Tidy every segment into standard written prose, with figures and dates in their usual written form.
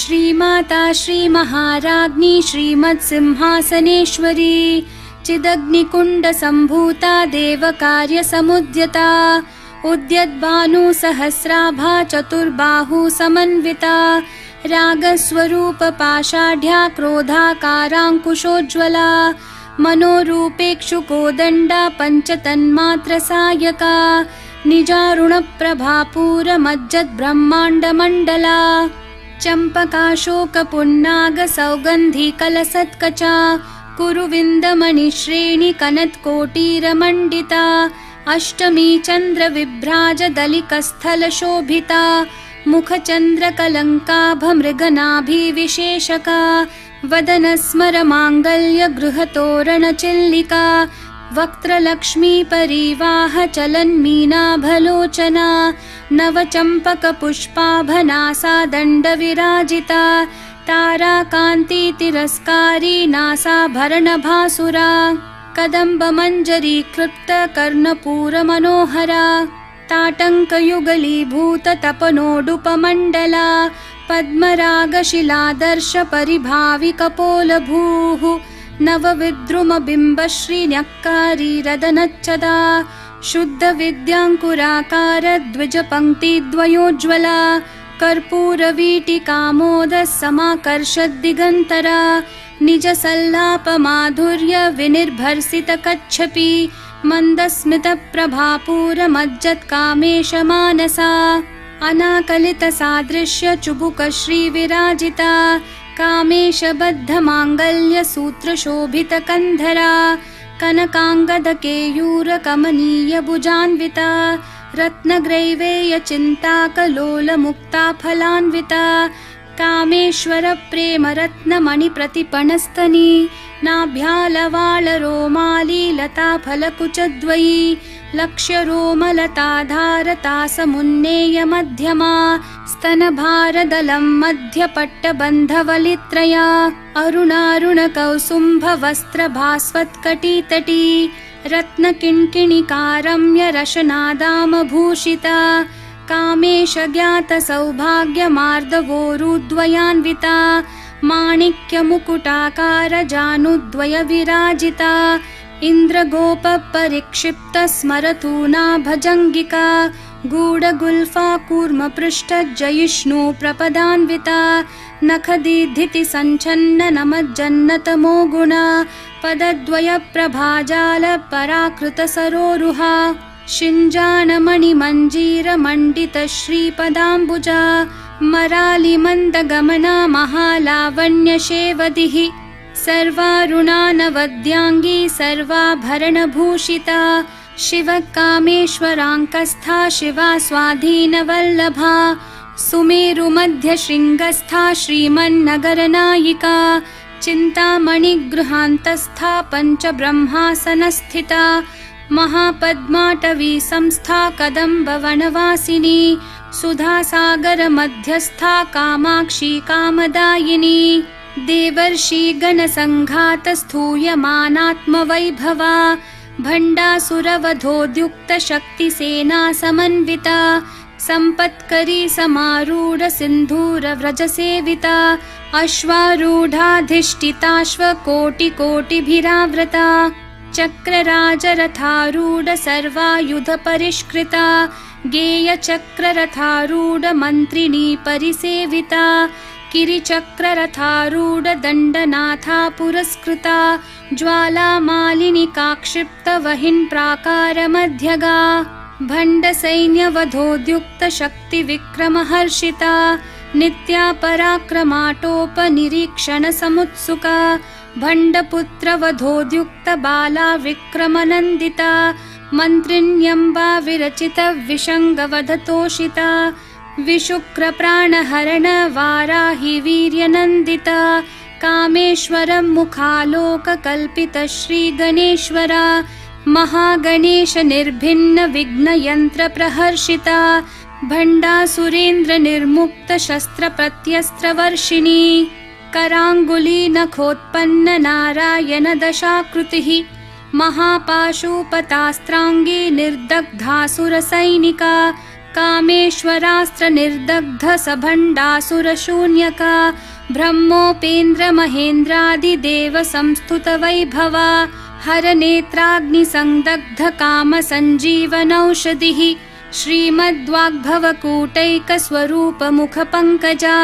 श्रीमाता श्रीमहाराज्ञी श्रीमत्सिंहासनेश्वरी चिदग्निकुण्डसम्भूता देवकार्यसमुद्यता उद्यद्भानुसहस्राभा चतुर्बाहु समन्विता रागस्वरूपपाषाढ्या क्रोधाकाराङ्कुशोज्ज्वला मनोरूपेक्षुकोदण्डा पञ्चतन्मात्रसायका निजारुणप्रभापूरमज्जद्ब्रह्माण्डमण्डला चम्पकाशोकपुन्नागसौगन्धिकलसत्कचा कुरुविन्दमणिश्रेणिकनत्कोटीरमण्डिता अष्टमी चन्द्रविभ्राजदलिकस्थलशोभिता मुखचन्द्रकलङ्काभमृगनाभिविशेषका वदनस्मरमाङ्गल्यगृहतोरणचिल्लिका वक्त्रलक्ष्मीपरीवाहचलन्मीनाभलोचना नवचम्पकपुष्पाभनासादण्डविराजिता ताराकान्तितिरस्कारी नासाभरणभासुरा कदम्बमञ्जरीकृप्तकर्णपूरमनोहरा ताटङ्कयुगलीभूततपनोडुपमण्डला पद्मरागशिलादर्शपरिभाविकपोलभूः नवविद्रुमबिम्बश्रीन्यक्कारीरदनच्चदा शुद्धविद्याङ्कुराकारद्विजपङ्क्तिद्वयोज्ज्वला कर्पूरवीटिकामोदसमाकर्षद्दिगन्तरा निजसल्लापमाधुर्यविनिर्भर्सितकच्छपि मन्दस्मितप्रभापूरमज्जत्कामेशमानसा अनाकलितसादृश्यचुबुकश्रीविराजिता कामेशबद्धमाङ्गल्यसूत्रशोभितकन्धरा कनकाङ्गदकेयूरकमनीयभुजान्विता रत्नग्रैवेयचिन्ताकलोलमुक्ताफलान्विता कामेश्वरप्रेमरत्नमणिप्रतिपणस्तनी नाभ्यालवालरोमालीलताफलकुचद्वयी लक्ष्यरोमलताधारतासमुन्नेयमध्यमा स्तनभारदलं मध्यपट्टबन्धवलित्रया अरुणारुणकौसुम्भवस्त्रभास्वत्कटितटी रत्नकिङ्किणिकारम्यरशनादामभूषिता कामेशज्ञातसौभाग्यमार्दवोरुद्वयान्विता माणिक्यमुकुटाकारजानुद्वयविराजिता इन्द्रगोपपरिक्षिप्तस्मरतूना भजङ्गिका गूढगुल्फा कूर्मपृष्ठजयिष्णु प्रपदान्विता नखदीधितिसञ्छन्ननमज्जन्नतमो गुणा पदद्वयप्रभाजालपराकृतसरोरुहा शिञ्जानमणिमञ्जीरमण्डितश्रीपदाम्बुजा मरालिमन्दगमना महालावण्यशेवदिः सर्वारुणानवद्याङ्गी सर्वाभरणभूषिता शिवकामेश्वराङ्कस्था शिवा स्वाधीनवल्लभा सुमेरुमध्यशृङ्गस्था श्रीमन्नगरनायिका चिन्तामणिगृहान्तस्था पञ्चब्रह्मासनस्थिता महापद्माटवी संस्था कदम्बवनवासिनी सुधासागरमध्यस्था कामाक्षी कामदायिनी देवर्षिगणसङ्घातस्थूयमानात्मवैभवा भण्डासुरवधोद्युक्तशक्तिसेना समन्विता सम्पत्करी समारूढसिन्धूरव्रजसेविता अश्वारूढाधिष्ठिताश्वकोटिकोटिभिरावृता चक्रराजरथारूढ सर्वायुधपरिष्कृता गेयचक्ररथारूढमन्त्रिणी परिसेविता किरिचक्ररथारूढ दण्डनाथा पुरस्कृता ज्वालामालिनिकाक्षिप्तवहिन्प्राकारमध्यगा भण्डसैन्यवधोद्युक्तशक्तिविक्रमहर्षिता नित्या पराक्रमाटोपनिरीक्षणसमुत्सुका भण्डपुत्रवधोद्युक्तबाला विक्रमनन्दिता मन्त्रिण्यम्बा विरचितविषङ्गवधतोषिता विशुक्रप्राणहरण वाराहि वीर्यनन्दिता कामेश्वरं मुखालोककल्पितश्रीगणेश्वरा महागणेश निर्भिन्न विघ्नयन्त्रप्रहर्षिता भण्डासुरेन्द्रनिर्मुक्तशस्त्रप्रत्यस्त्रवर्षिणी कराङ्गुली नखोत्पन्न नारायण दशाकृतिः महापाशुपतास्त्राङ्गी निर्दग्धासुरसैनिका कामेश्वरास्त्रनिर्दग्धसभण्डासुरशून्यका ब्रह्मोपेन्द्रमहेन्द्रादिदेवसंस्तुतवैभवा हरनेत्राग्निसंदग्धकामसञ्जीवनौषधिः श्रीमद्वाग्भवकूटैकस्वरूपमुखपङ्कजा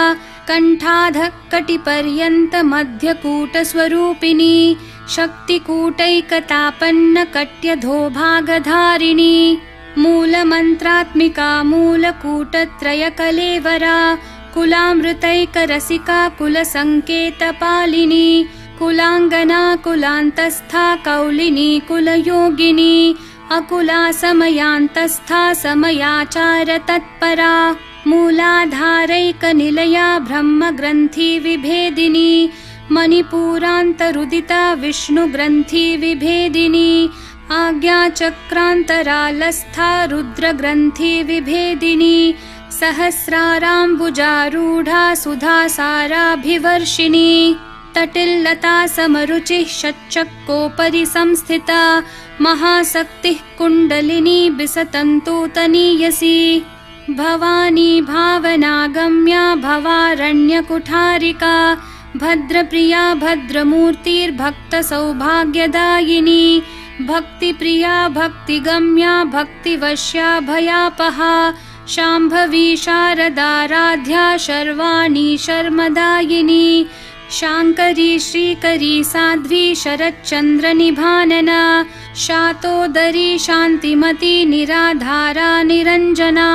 कण्ठाधःकटिपर्यन्तमध्यकूटस्वरूपिणी शक्तिकूटैकतापन्नकट्यधोभागधारिणी मूलमन्त्रात्मिका मूलकूटत्रयकलेवरा कुलामृतैकरसिका कुलसङ्केतपालिनी कुलाङ्गना कुलान्तस्था कौलिनी कुलयोगिनी अकुला समयान्तस्था समयाचारतत्परा मूलाधारैकनिलया ब्रह्मग्रन्थिविभेदिनी मणिपूरान्तरुदिता विष्णुग्रन्थिविभेदिनी आज्ञाचक्रान्तरालस्था रुद्रग्रन्थिविभेदिनी सहस्राराम्बुजारूढा सुधासाराभिवर्षिणी तटिल्लता समरुचिः षट्चक्रोपरि संस्थिता महाशक्तिः कुण्डलिनी बिसतन्तूतनीयसी भवानी भावनागम्या भवारण्यकुठारिका भद्रप्रिया भद्रमूर्तिर्भक्तसौभाग्यदायिनी भक्तिप्रिया भक्तिगम्या भक्तिवश्या भयापहा शाम्भवी शारदाराध्या शर्वाणी शर्मदायिनी शाङ्करी श्रीकरी साध्वी शरच्चन्द्रनिभानना शातोदरी शान्तिमती निराधारा निरञ्जना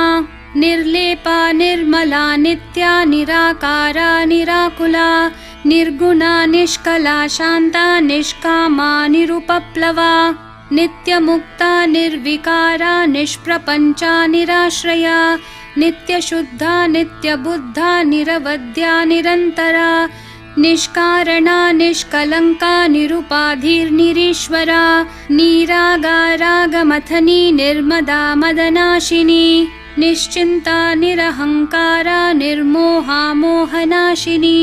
निर्लेपा निर्मला नित्या निराकारा निराकुला निर्गुणा निष्कला शान्ता निष्कामा निरुपप्लवा नित्यमुक्ता निर्विकारा निष्प्रपञ्चा निराश्रया नित्यशुद्धा नित्यबुद्धा निरवद्या निरन्तरा निष्कारणा निष्कलङ्का निरुपाधिर्निरीश्वरा निरागारागमथनी निर्मदा मदनाशिनी निश्चिन्ता निरहङ्कारा निर्मोहा मोहनाशिनी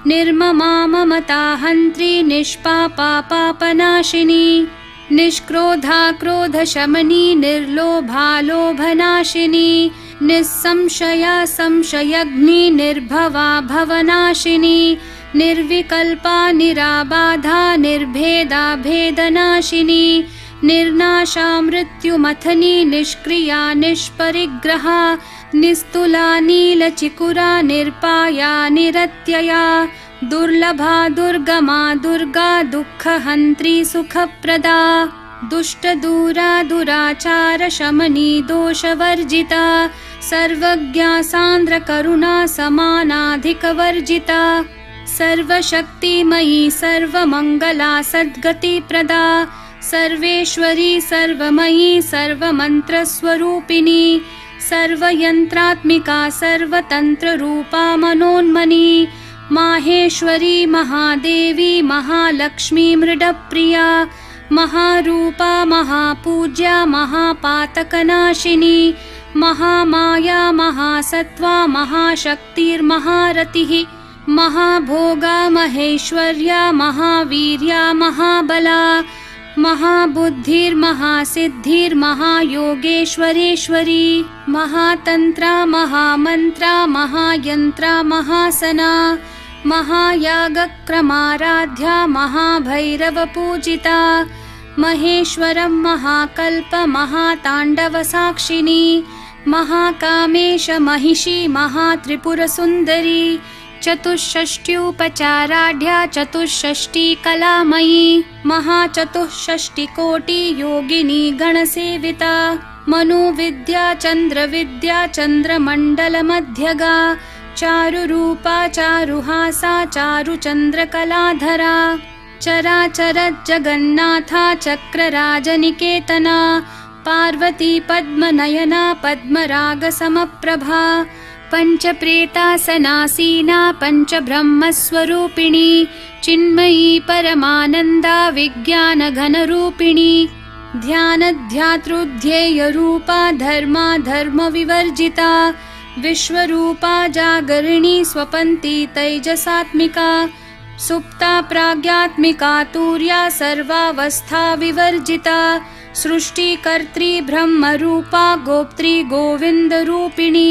निर्ममा ममता हन्त्री निष्पापा पापनाशिनी निष्क्रोधा क्रोधशमनी निर्लोभा लोभनाशिनी निस्संशया संशयग्नि निर्भवा भवनाशिनी निर्विकल्पा निराबाधा निर्भेदा भेदनाशिनी निर्नाशा मृत्युमथनी निष्क्रिया निष्परिग्रहा निस्तुला नीलचिकुरा निर्पाया निरत्यया दुर्लभा दुर्गमा दुर्गा दुःखहन्त्री सुखप्रदा दुष्टदूरा दुराचार शमनी दोषवर्जिता सर्वज्ञा सान्द्रकरुणा समानाधिकवर्जिता सर्वशक्तिमयी सर्वमङ्गला सद्गतिप्रदा सर्वेश्वरी सर्वमयी सर्वमन्त्रस्वरूपिणी सर्वयन्त्रात्मिका सर्वतन्त्ररूपा मनोन्मनी माहेश्वरी महादेवी महालक्ष्मी मृडप्रिया महारूपा महापूज्या महापातकनाशिनी महामाया महासत्त्वा महाशक्तिर्महारतिः महाभोगा महेश्वर्या महावीर्या महाबला महाबुद्धिर्महासिद्धिर्महायोगेश्वरेश्वरी महातन्त्रा महामन्त्रा महायन्त्रा महासना महायागक्रमाराध्या महाभैरवपूजिता महेश्वरं महाकल्प महाताण्डवसाक्षिणी महाकामेश महिषी महात्रिपुरसुन्दरी चतुष्षष्ट्युपचाराढ्या चतुष्षष्टिकलामयी महाचतुष्षष्टिकोटि योगिनी गणसेविता मनुविद्या चन्द्रविद्या चन्द्रमण्डलमध्यगा चारुरूपा चारुहासा चारुचन्द्रकलाधरा चराचरज्जगन्नाथा चक्रराजनिकेतना पार्वती पद्मनयना पद्मरागसमप्रभा पञ्चप्रेतासनासीना पञ्चब्रह्मस्वरूपिणी चिन्मयी परमानन्दा विज्ञानघनरूपिणी ध्यानध्यातृध्येयरूपा धर्मा धर्मविवर्जिता विश्वरूपा जागरिणी स्वपन्ती तैजसात्मिका सुप्ता प्राज्ञात्मिका तुर्या सर्वावस्था विवर्जिता सृष्टिकर्त्री ब्रह्मरूपा गोप्त्री गोविन्दरूपिणी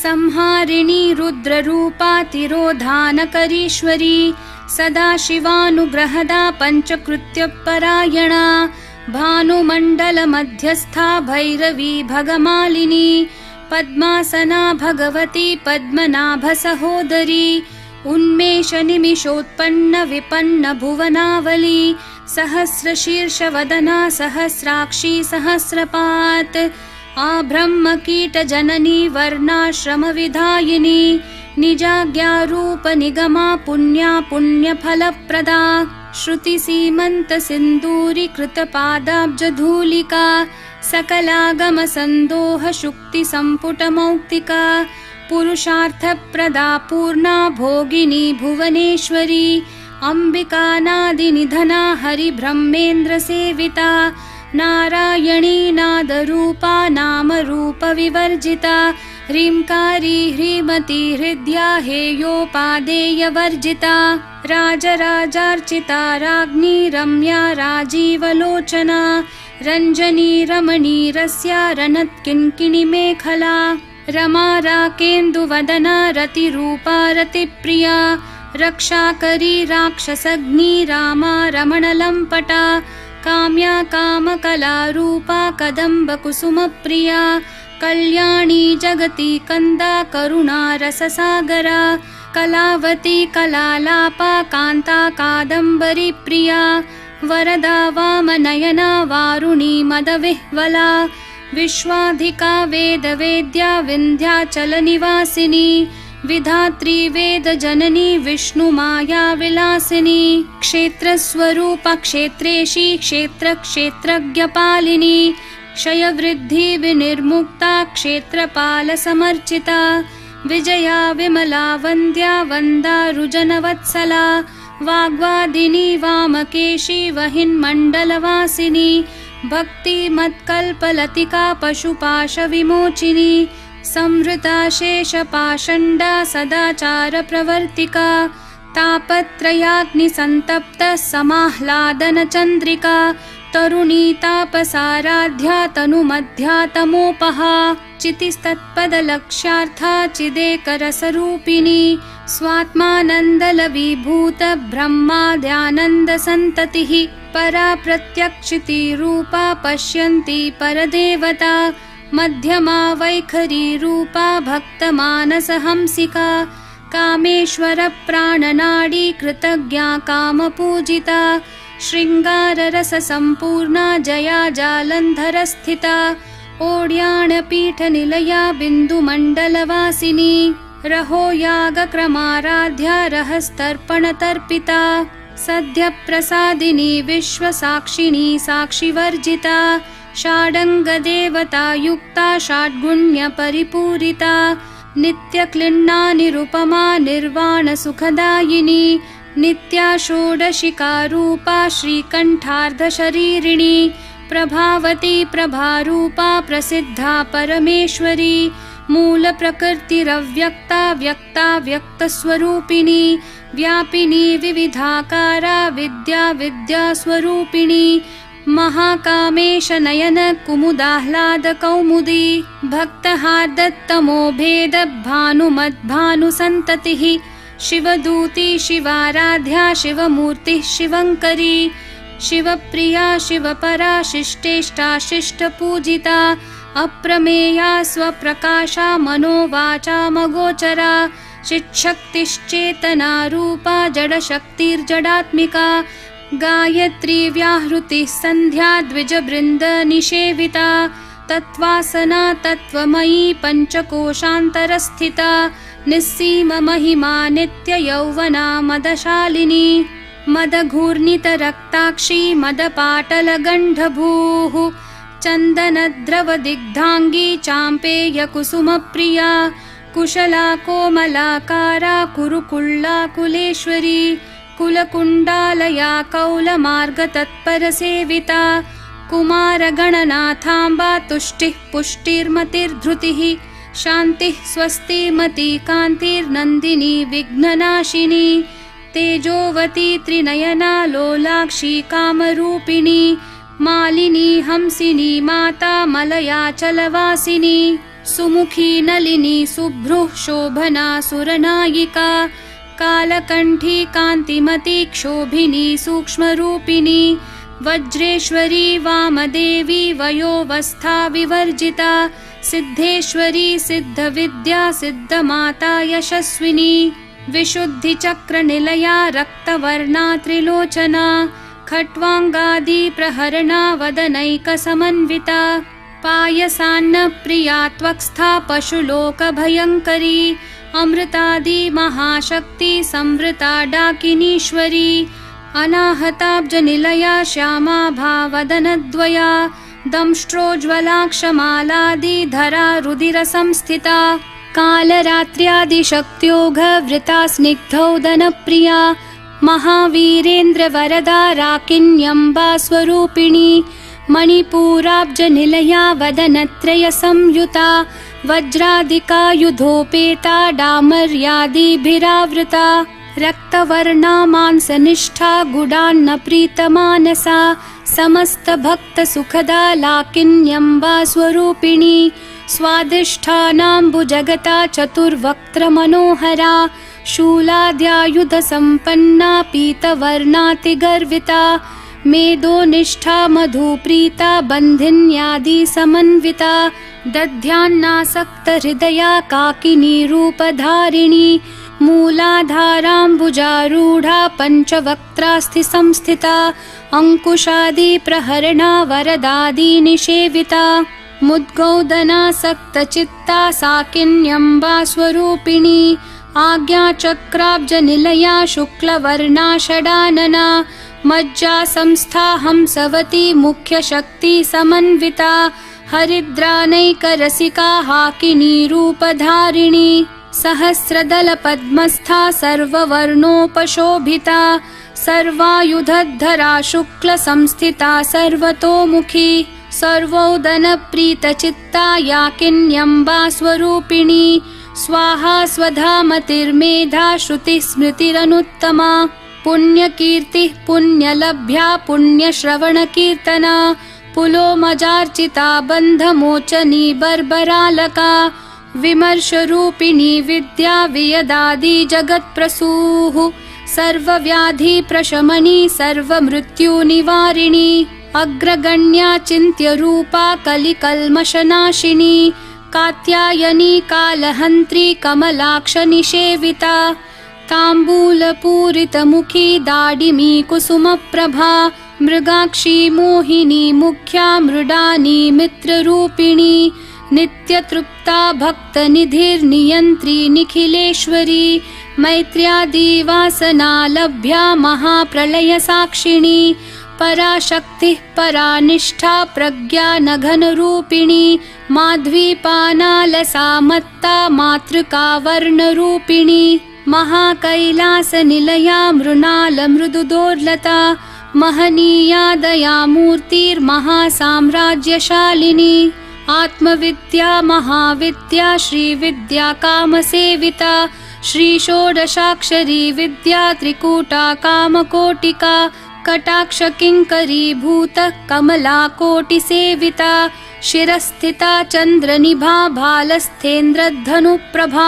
संहारिणी रुद्ररूपा तिरोधानकरीश्वरी सदाशिवानुग्रहदा पञ्चकृत्यपरायणा भानुमण्डलमध्यस्था भैरवी भगमालिनी पद्मासना भगवती पद्मनाभसहोदरी उन्मेषनिमिषोत्पन्न विपन्न भुवनावली सहस्रशीर्षवदना सहस्राक्षी सहस्रपात् आब्रह्मकीटजननी वर्णाश्रमविधायिनी निजाज्ञारूपनिगमा पुण्या पुण्यफलप्रदा श्रुतिसीमन्तसिन्दूरीकृतपादाब्जधूलिका सकलागमसन्दोहशुक्तिसम्पुटमौक्तिका पुरुषार्थप्रदा पूर्णा भोगिनी भुवनेश्वरी अम्बिकानादिनिधना हरिब्रह्मेन्द्रसेविता नारायणी नादरूपा नामरूपविवर्जिता ह्रींकारी ह्रीमती हृद्या हेयोपादेयवर्जिता राजराजार्चिता राज्ञी रम्या राजीवलोचना रञ्जनी रमणीरस्या रनत्किङ्किणीमेखला रमा राकेन्दुवदना रतिरूपा रतिप्रिया रक्षाकरी राक्षसग्नी रामा रमणलम्पटा काम्या कामकलारूपा कदम्बकुसुमप्रिया कल्याणी जगती कंदा करुणा रससागरा कलावती कलालापा कान्ता कादम्बरी प्रिया वरदा वामनयना वारुणी मदविह्वला विश्वाधिका वेदवेद्या विन्ध्याचलनिवासिनी विधात्री वेदजननी विष्णुमाया विलासिनी क्षेत्रस्वरूपा क्षेत्रेशी क्षेत्रक्षेत्रज्ञपालिनी क्षयवृद्धि विनिर्मुक्ता क्षेत्रपालसमर्चिता विजया विमला वन्द्या वन्दारुजनवत्सला वाग्वादिनी वामकेशी वहिन्मण्डलवासिनी भक्तिमत्कल्पलतिका पशुपाशविमोचिनी संवृता शेषपाषण्डा सदाचारप्रवर्तिका तापत्रयाग्निसन्तप्ता समाह्लादनचन्द्रिका तरुणी तापसाराध्या तनुमध्या तमोपहा चितिस्तत्पदलक्ष्यार्था चिदेकरसरूपिणी स्वात्मानन्दलविभूत ब्रह्माद्यानन्दसन्ततिः परा प्रत्यक्षितिरूपा पश्यन्ती परदेवता मध्यमा वैखरी रूपा भक्तमानसहंसिका कामेश्वरप्राणनाडी कृतज्ञा कामपूजिता शृङ्गाररससम्पूर्णा जया जालन्धरस्थिता ओड्याणपीठनिलया बिन्दुमण्डलवासिनी रहो यागक्रमाराध्या रहस्तर्पणतर्पिता सद्यप्रसादिनी विश्वसाक्षिणी साक्षिवर्जिता षाडङ्गदेवतायुक्ता षड्गुण्यपरिपूरिता नित्यक्लिन्ना निरुपमा निर्वाणसुखदायिनी नित्या षोडशिकारूपा श्रीकण्ठार्धशरीरिणी प्रभावती प्रभारूपा प्रसिद्धा परमेश्वरी मूलप्रकृतिरव्यक्ता व्यक्ता व्यक्तस्वरूपिणी व्यापिनी विविधाकारा विद्या विद्यास्वरूपिणी महाकामेशनयन कुमुदाह्लादकौमुदी भक्तहार्दत्तमो भेद भानुमद्भानुसन्ततिः शिवदूती शिवाराध्या शिवमूर्तिः शिवङ्करी शिवप्रिया शिवपरा शिष्टेष्टा शिष्टपूजिता अप्रमेया स्वप्रकाशा मनोवाचामगोचरा चिच्छक्तिश्चेतना रूपा जडशक्तिर्जडात्मिका गायत्री व्याहृतिः सन्ध्या द्विजबृन्दनिषेविता तत्त्वासना तत्त्वमयी पञ्चकोशान्तरस्थिता निस्सीममहिमा नित्ययौवना मदशालिनी मदघूर्णितरक्ताक्षी मदपाटलगण्डभूः चन्दनद्रवदिग्धाङ्गी चाम्पेयकुसुमप्रिया कुशला कोमलाकारा कुरुकुल्लाकुलेश्वरी कुलकुण्डालया कौलमार्गतत्परसेविता कुमारगणनाथाम्बा तुष्टिः पुष्टिर्मतिर्धृतिः शान्तिः स्वस्तिमती कान्तिर्नन्दिनी विघ्ननाशिनी तेजोवती त्रिनयना लोलाक्षी कामरूपिणी मालिनी हंसिनी माता मलयाचलवासिनी सुमुखी नलिनी सुभ्रुः शोभना सुरनायिका कालकण्ठी कान्तिमती क्षोभिनी सूक्ष्मरूपिणी वज्रेश्वरी वामदेवी वयोवस्था विवर्जिता सिद्धेश्वरी सिद्धविद्या सिद्धमाता यशस्विनी विशुद्धिचक्रनिलया रक्तवर्णा त्रिलोचना खट्वाङ्गादि प्रहरणा वदनैकसमन्विता पायसान्नप्रिया त्वक्स्था पशुलोकभयङ्करी अमृतादि महाशक्ति संवृता डाकिनीश्वरी अनाहताब्जनिलया श्यामा भावदनद्वया दंष्ट्रोज्ज्वलाक्षमालादिधरा रुधिरसंस्थिता कालरात्र्यादिशक्त्योघवृता स्निग्धौदनप्रिया महावीरेन्द्रवरदा राकिन्यम्बा स्वरूपिणी मणिपूराब्जनिलया वदनत्रयसंयुता वज्रादिकायुधोपेता डामर्यादिभिरावृता रक्तवर्णा मांसनिष्ठा गुडान्नप्रीतमानसा समस्तभक्तसुखदा लाकिन्यम्बा स्वरूपिणी स्वादिष्ठानाम्बुजगता चतुर्वक्त्रमनोहरा शूलाद्यायुधसम्पन्ना पीतवर्णातिगर्विता मेदोनिष्ठा मधुप्रीता बन्धिन्यादिसमन्विता दध्यान्नासक्तहृदया काकिनी रूपधारिणी मूलाधाराम्बुजारूढा पञ्चवक्त्रास्थिसंस्थिता अङ्कुशादिप्रहरणा वरदादिनिषेविता मुद्गौदनासक्तचित्ता साकिन्यम्बा स्वरूपिणी आज्ञाचक्राब्जनिलया शुक्लवर्णा षडानना मज्जा संस्था हंसवती मुख्यशक्तिसमन्विता हरिद्रानैकरसिका हाकिनी रूपधारिणी सहस्रदलपद्मस्था सर्ववर्णोपशोभिता सर्वायुधधरा शुक्लसंस्थिता सर्वतोमुखी सर्वोदनप्रीतचित्ता याकिन्यम्बा स्वरूपिणी स्वाहा स्वधामतिर्मेधा श्रुतिस्मृतिरनुत्तमा पुण्यकीर्तिः पुण्यलभ्या पुण्यश्रवणकीर्तना पुलोमजार्चिता बन्धमोचनी बर्बरालका विमर्शरूपिणी विद्या वियदादि जगत्प्रसूः सर्वव्याधिप्रशमनी सर्वमृत्युनिवारिणी अग्रगण्या चिन्त्यरूपा कलिकल्मषनाशिनी कात्यायनी कालहन्त्री कमलाक्षनिषेविता ताम्बूलपूरितमुखी दाडिमी कुसुमप्रभा मृगाक्षी मोहिनी मुख्या मृडानी मित्ररूपिणी नित्यतृप्ता भक्तनिधिर्नियन्त्री निखिलेश्वरी मैत्र्यादिवासनालभ्या महाप्रलयसाक्षिणी पराशक्तिः परानिष्ठा प्रज्ञानघनरूपिणी माध्वीपानालसा मत्ता मातृका वर्णरूपिणी महाकैलासनिलया मृणालमृदुदोर्लता महनीया दयामूर्तिर्महासाम्राज्यशालिनी आत्मविद्या महाविद्या श्रीविद्या कामसेविता श्रीषोडशाक्षरी विद्या त्रिकूटा कामकोटिका कटाक्षकिङ्करीभूतः कमलाकोटिसेविता शिरस्थिता चन्द्रनिभा भालस्थेन्द्रधनुप्रभा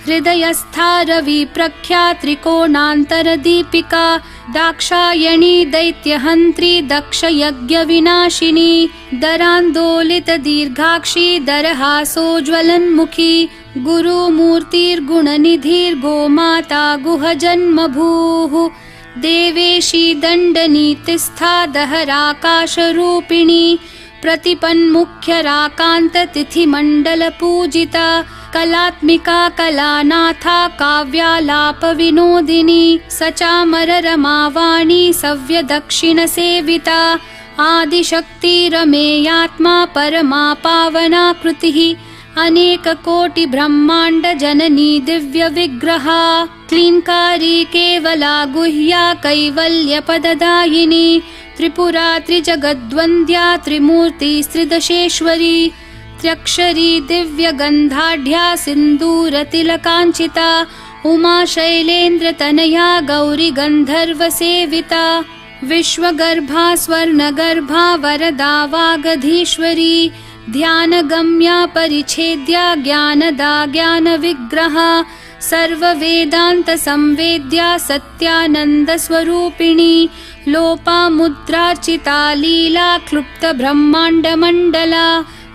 हृदयस्था रविप्रख्या त्रिकोणान्तरदीपिका दाक्षायणी दैत्यहन्त्री दक्षयज्ञविनाशिनी दरान्दोलितदीर्घाक्षी दरहासोज्ज्वलन्मुखी गुरुमूर्तिर्गुणनिधिर्गोमाता गुहजन्मभूः देवेशी दण्डनीतिस्था दहराकाशरूपिणी प्रतिपन्मुख्यराकान्ततिथिमण्डलपूजिता कलात्मिका कलानाथा काव्यालापविनोदिनी सचामररमावाणी सव्यदक्षिणसेविता आदिशक्तिरमेयात्मा परमा पावनाकृतिः अनेककोटिब्रह्माण्डजननी दिव्यविग्रहा क्लीङ्कारी केवला गुह्या कैवल्यपददायिनी त्रिपुरा त्रिजगद्वन्द्या त्रिमूर्तिस्त्रिदशेश्वरी त्र्यक्षरी दिव्यगन्धाढ्या सिन्दूरतिलकाञ्चिता उमा शैलेन्द्रतनया गौरी गन्धर्वसेविता विश्वगर्भा स्वर्णगर्भा वरदा वागधीश्वरी ध्यानगम्या परिच्छेद्या ज्ञानदा ज्ञानविग्रहा सर्ववेदान्तसंवेद्या सत्यानन्दस्वरूपिणी लोपामुद्रार्चिता लीला क्लुप्तब्रह्माण्डमण्डला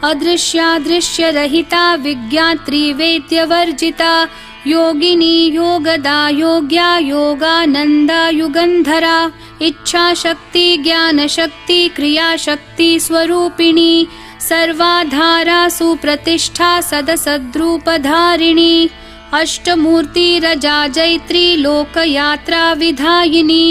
अदृश्यादृश्यरहिता विज्ञात्री वेद्यवर्जिता योगिनी योगदा योग्या योगानन्दा युगन्धरा इच्छाशक्ति ज्ञानशक्ति क्रियाशक्ति स्वरूपिणी सर्वाधारा सुप्रतिष्ठा सदसद्रूपधारिणी अष्टमूर्तिरजा जैत्री लोकयात्रा विधायिनी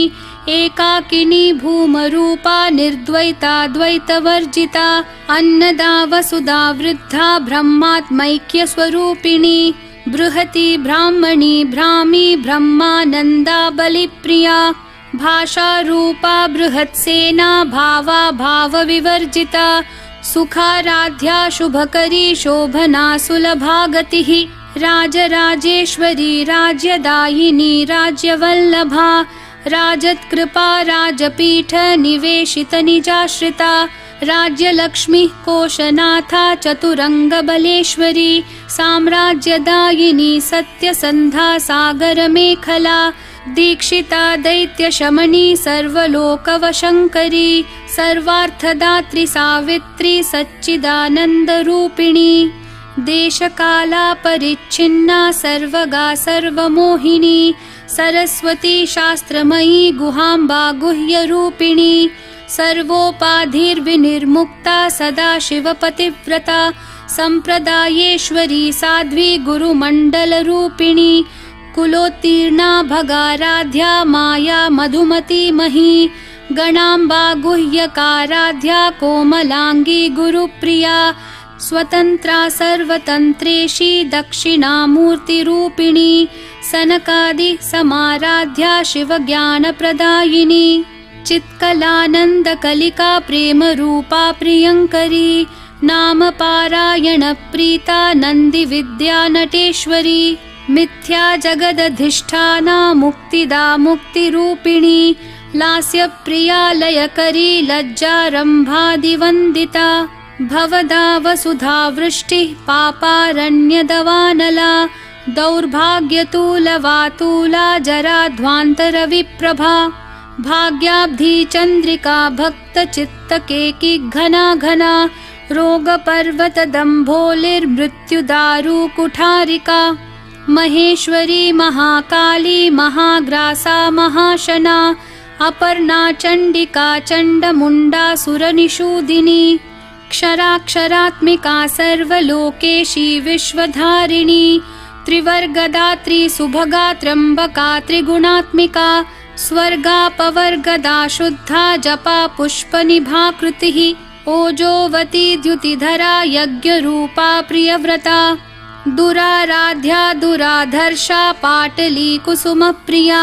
एकाकिनी भूमरूपा निर्द्वैता द्वैतवर्जिता अन्नदा वसुधा वृद्धा ब्रह्मात्मैक्यस्वरूपिणी बृहती ब्राह्मणी भ्रामी ब्रह्मानन्दा बलिप्रिया भाषारूपा बृहत्सेना भावा भावविवर्जिता सुखाराध्या शुभकरी शोभना सुलभा गतिः राजराजेश्वरी राज्यदायिनी राज्यवल्लभा राजत्कृपा राजपीठ निवेशित निजाश्रिता राज्यलक्ष्मी कोशनाथा चतुरंगबलेश्वरी साम्राज्यदायिनी सत्यसन्धा सागरमेखला दीक्षिता दैत्यशमनी सर्वलोकवशङ्करी सर्वार्थदात्री सावित्री सच्चिदानन्दरूपिणी देशकाला परिच्छिन्ना सर्वगा सर्वमोहिनी सरस्वती शास्त्रमयी गुहाम्बा गुह्यरूपिणी सर्वोपाधिर्विनिर्मुक्ता सदाशिवपतिव्रता सम्प्रदायेश्वरी साध्वी गुरुमण्डलरूपिणी कुलोत्तीर्णा भगाराध्या माया मधुमती मही गणाम्बा गुह्यकाराध्या कोमलांगी गुरुप्रिया स्वतंत्रा सर्वतंत्रेशी दक्षिणामूर्तिरूपिणी सनकादि समाराध्या शिवज्ञानप्रदायिनी चित्कलानन्दकलिका प्रेमरूपा प्रियङ्करी नामपारायणप्रीता नन्दिविद्या नटेश्वरी मिथ्या जगदधिष्ठाना मुक्तिदा मुक्तिरूपिणी लास्यप्रिया लयकरी लज्जारम्भादिवन्दिता भवदा वसुधा वृष्टिः पापारण्यदवानला दौर्भाग्यतूलवातूला जराध्वान्तरविप्रभा भाग्याब्धी चन्द्रिका भक्तचित्तकेकी घना घना रोगपर्वतदम्भोलिर्मृत्युदारुकुठारिका महेश्वरी महाकाली महाग्रासा महाशना अपर्णा चण्डिका चण्डमुण्डा सुरनिषूदिनी क्षराक्षरात्मिका सर्वलोकेशी विश्वधारिणी त्रिवर्गदात्री सुभगा त्र्यम्बका त्रिगुणात्मिका स्वर्गापवर्गदा शुद्धा जपा पुष्पनिभाकृतिः ओजोवती द्युतिधरा यज्ञरूपा प्रियव्रता दुराराध्या दुराधर्षा पाटली कुसुमप्रिया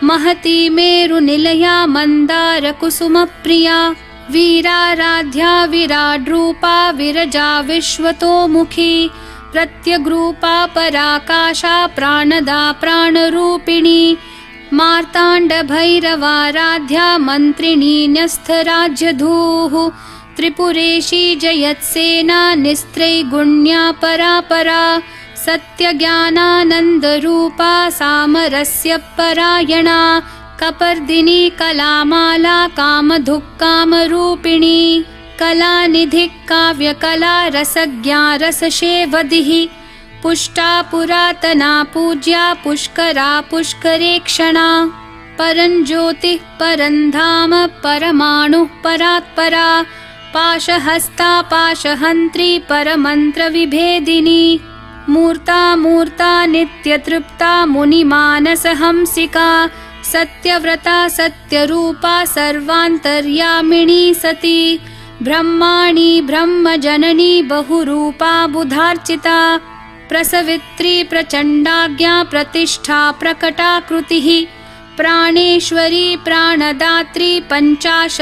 महती मेरुनिलया मन्दारकुसुमप्रिया वीराराध्या विराड्रूपा विरजा विश्वतोमुखी प्रत्यग्रूपा पराकाशा प्राणदा प्राणरूपिणी मार्ताण्डभैरवाराध्या मन्त्रिणी न्यस्थराज्यधूः त्रिपुरेशी जयत्सेना निस्त्रैगुण्या परापरा सत्यज्ञानानन्दरूपा सामरस्यपरायणा कपर्दिनी कलामाला कामधुक्कामरूपिणी कलानिधिः काव्यकला रसज्ञा रसशेवधिः पुष्टा पुरातना पूज्या पुष्करा पुष्करेक्षणा परञ्ज्योतिः परन्धाम परमाणुः परात्परा पाशहस्ता पाशहन्त्री परमन्त्रविभेदिनी मूर्ता मूर्ता नित्यतृप्ता मुनिमानसहंसिका सत्यव्रता सत्यरूपा सर्वान्तर्यामिणी सती ब्रह्माणी ब्रह्मजननी बहुरूपा बुधार्चिता प्रसवित्री प्रचण्डाज्ञा प्रतिष्ठा प्रकटाकृतिः प्राणेश्वरी प्राणदात्री पञ्चाशत्पीठरूपिणी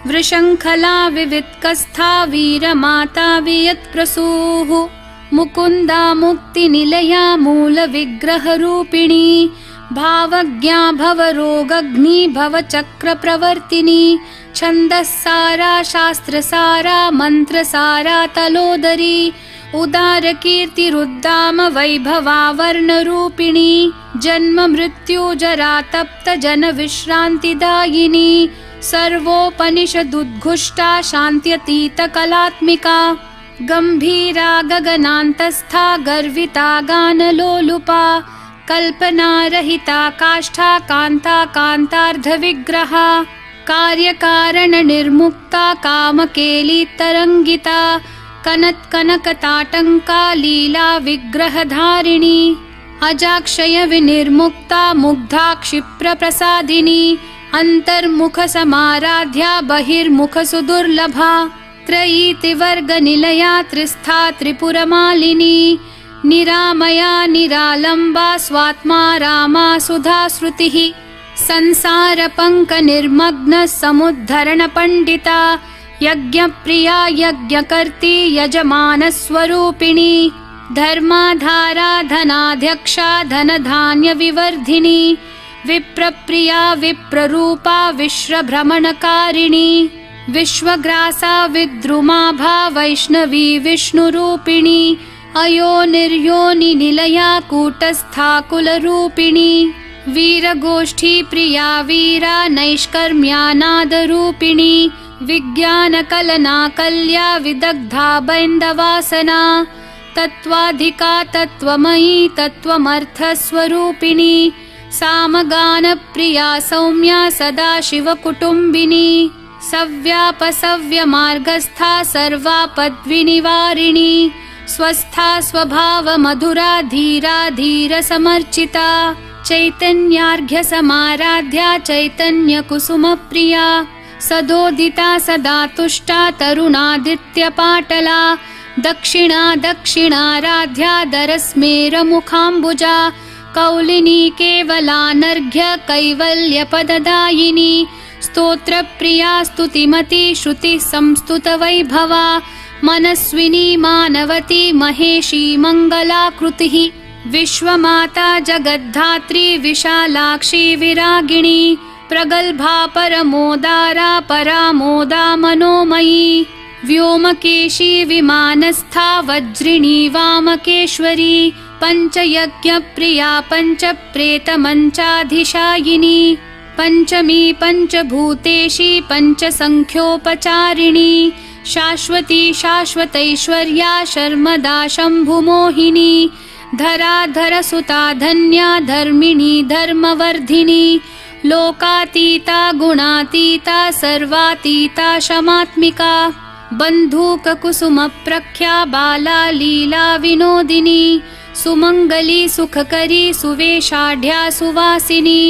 वृषङ्खला विवित्कस्था वीरमाता वियत्प्रसूः मुकुन्दा मुक्तिनिलया मूलविग्रहरूपिणी भावज्ञा भवरोगग्नि भवचक्रप्रवर्तिनी छन्दस्सारा शास्त्रसारा मन्त्रसारा तलोदरी उदारकीर्तिरुद्दाम वैभवा वर्णरूपिणी जन्म मृत्यु जरा तप्त जन विश्रान्तिदायिनी सर्वोपनिषदुद्घुष्टा शान्त्यतीत कलात्मिका गम्भीरा गगनान्तस्था गर्विता गानलोलुपा कल्पनारहिता काष्ठा कान्ता कान्तार्धविग्रहा कार्यकारणनिर्मुक्ता कामकेली तरङ्गिता कनत्कनकताटङ्का लीला विग्रहधारिणी अजाक्षय विनिर्मुक्ता मुग्धा क्षिप्रप्रसादिनी अन्तर्मुखसमाराध्या बहिर्मुखसुदुर्लभा त्रयीतिवर्गनिलया त्रिस्था त्रिपुरमालिनी निरामया निरालम्बा स्वात्मा रामा सुधाश्रुतिः संसारपङ्कनिर्मग्न समुद्धरणपण्डिता यज्ञप्रिया यज्ञकर्त्री यजमानस्वरूपिणी धर्माधारा धनाध्यक्षा धनधान्यविवर्धिनी विप्रप्रिया विप्ररूपा विश्वभ्रमणकारिणी विश्वग्रासा विद्रुमाभा वैष्णवी विष्णुरूपिणी अयोनिर्योनिनिलया कूटस्था कुलरूपिणी वीरगोष्ठी प्रिया वीरा नैष्कर्म्यानादरूपिणी विज्ञानकलनाकल्या विदग्धा बैन्दवासना तत्त्वाधिका तत्त्वमयी तत्त्वमर्थस्वरूपिणी सामगानप्रिया सौम्या सदाशिवकुटुम्बिनी सव्यापसव्यमार्गस्था सर्वापद्विनिवारिणी स्वस्था स्वभावमधुरा धीरा धीरसमर्चिता चैतन्यार्घ्यसमाराध्या चैतन्यकुसुमप्रिया सदोदिता सदा तुष्टा तरुणादित्यपाटला दक्षिणा दक्षिणाराध्या दरस्मेरमुखाम्बुजा कौलिनी केवलानर्घ्य कैवल्यपददायिनी स्तोत्रप्रिया स्तुतिमती श्रुतिः संस्तुतवैभवा मनस्विनी मानवती महेशी मङ्गलाकृतिः विश्वमाता जगद्धात्री विशालाक्षी विरागिणी प्रगल्भा परमोदारा परामोदा मनोमयी व्योमकेशी विमानस्था वज्रिणी वामकेश्वरी पञ्चयज्ञप्रिया पञ्चप्रेतमञ्चाधिशायिनी पञ्चमी पञ्चभूतेशी पञ्चसङ्ख्योपचारिणी शाश्वती शाश्वतैश्वर्या शर्मदा शम्भुमोहिनी धराधरसुता धन्या धर्मिणी धर्मवर्धिनी लोकातीता गुणातीता सर्वातीता शमात्मिका बन्धूककुसुमप्रख्या बाला लीला विनोदिनी सुमङ्गली सुखकरी सुवेशाढ्या सुवासिनी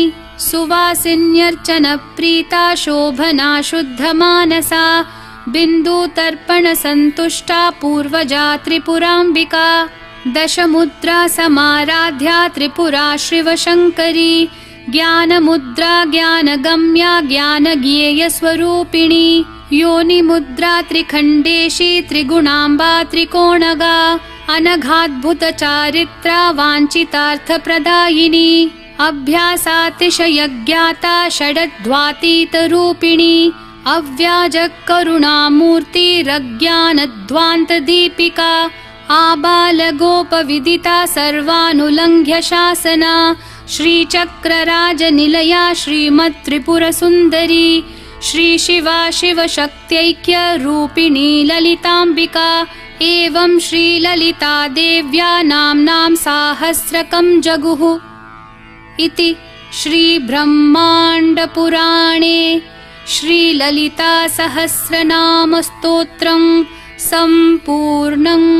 सुवासिन्यर्चनप्रीता शोभना शुद्धमानसा बिन्दुतर्पणसन्तुष्टा पूर्वजा त्रिपुराम्बिका दशमुद्रा समाराध्या त्रिपुरा शिवशङ्करी ज्ञानमुद्रा ज्ञानगम्या ज्ञानज्ञेयस्वरूपिणी योनिमुद्रा त्रिखण्डेशी त्रिगुणाम्बा त्रिकोणगा अनघाद्भुतचारित्रा वाञ्छितार्थप्रदायिनी अभ्यासातिशयज्ञाता षडध्वातीतरूपिणी अव्याजकरुणामूर्तिरज्ञानध्वान्तदीपिका आबालगोपविदिता सर्वानुलङ्घ्य शासना श्रीचक्रराजनिलया श्रीमत्त्रिपुरसुन्दरी श्रीशिवा शिवशक्त्यैक्यरूपिणी ललिताम्बिका एवं श्रीललिता देव्या नाम्नां साहस्रकं जगुः इति श्रीब्रह्माण्डपुराणे श्रीललितासहस्रनामस्तोत्रं सम्पूर्णम्।